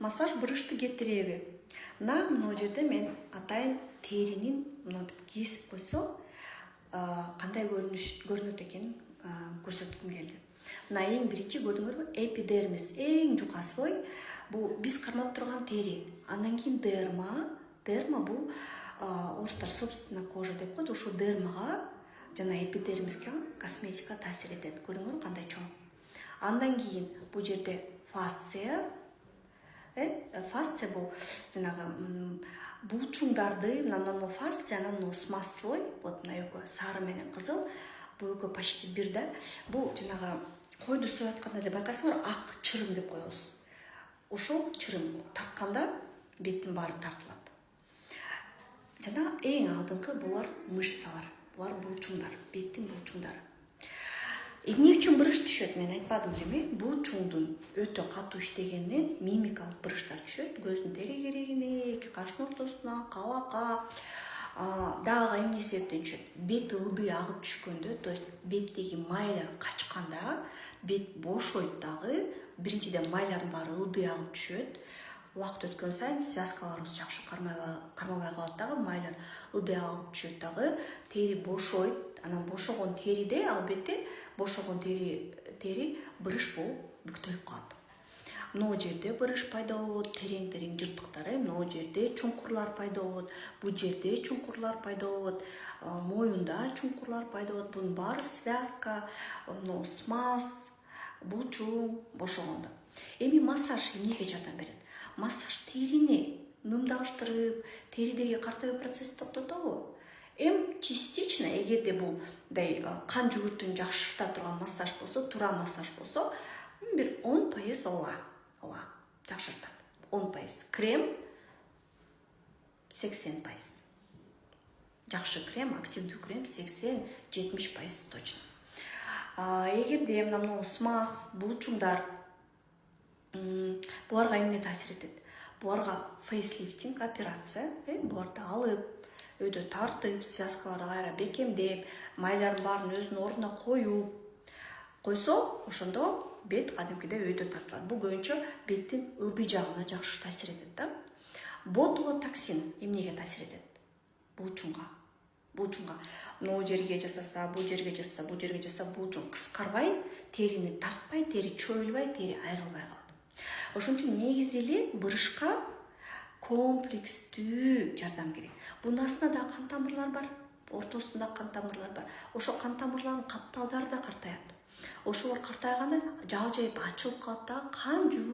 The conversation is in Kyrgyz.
массаж бурышты кетиреби? Мына мына жерде мен атайын теринин мынтип кесип койсо кандай көрүнөт экенин көрсөткүм келди. Мына эң биринчи көрдүңөрбү? Эпидермис, эң жукасыбой. Бул биз кармап турган тери. Андан кийин дерма. Дерма бул орустар собственная кожа деп коет. Ошол дермага жана эпидермиске косметика таасир этет. Көрдүңөрбү кандай чоң. Андан кийин бул жерде фасция. Фасция бул жанагы булчуңдарды, мына фасцияны смаслой, вот мына экөө сары менен кызыл, бул экөө почти бир да. Бул жанагы койду союп атканда эле байкайсыңар, ак чырым деп коебуз. Ошол чырым тартканда беттин баары тартылат. Жана эң алдыңкы булар мышцалар, булар булчуңдар, беттин булчуңдары. Эмне үчүн бурыш түшөт, мен айтпадым белеми? Булчуңдун өтө катуу иштегенинен мимикалык бурыштар түшөт. Көздүн тери керегине, эки каштын ортосуна, кабакка, дагы эмне себептен түшөт? Бет ылдый агып түшкөндө, то есть беттеги майлар качканда бет бошойт дагы. Биринчиден майлардын баары ылдый агып түшөт. Убакыт өткөн сайын связкаларыбыз жакшы кармабай калат дагы, майлар ылдый агып түшөт дагы, тери бошойт. Анан бошогон териде, албетте, бошогон тери бурыш болуп бүктөлүп калат. Мына жерде бурыш пайда болот, терең жыртыктар, мына жерде чуңкурлар пайда болот, бул жерде чуңкурлар пайда болот, моюнда чуңкурлар пайда болот. Бунун баары связка, смаз, булчуң бошогондо. Эми массаж эмнеге жардам берет? Массаж терини нымдаштырып, теридеги картайуу процессин токтотобу? Частично, эгерде бул кан жүгүртүүнү жакшырта турган массаж болсо, туура массаж болсо, бир 10% ооба жакшыртат. 10%. Крем 80%. Жакшы крем, активдүү крем 80-70% точно. Эгерде мына смаз, булчуңдар, буларга эмне таасир этет? Буларга фейслифтинг операция, буларды алып, өйдө тартып, связкаларды кайра бекемдеп, майлардын баарын өзүнүн ордуна коюп койсо, ошондо бет кадимкидей өйдө тартылат. Бул көбүнчө беттин ылдый жагына жакшы таасир этет да. Ботулотоксин эмнеге таасир этет? Булчуңга. Могу жерге жасаса, бул жерге жасаса, булчуң кыскарбай, терини тартпай, тери чоюлбай, тери айрылбай калат. Ошон үчүн негизи эле бурышка комплекстүү жардам керек. Бунун астында да кан тамырлар бар, ортосунда кан тамырлар бар. Ошо кан тамырлардын капталдары да картаят. Ошолор картайганда жал жайып ачылып калат да, кан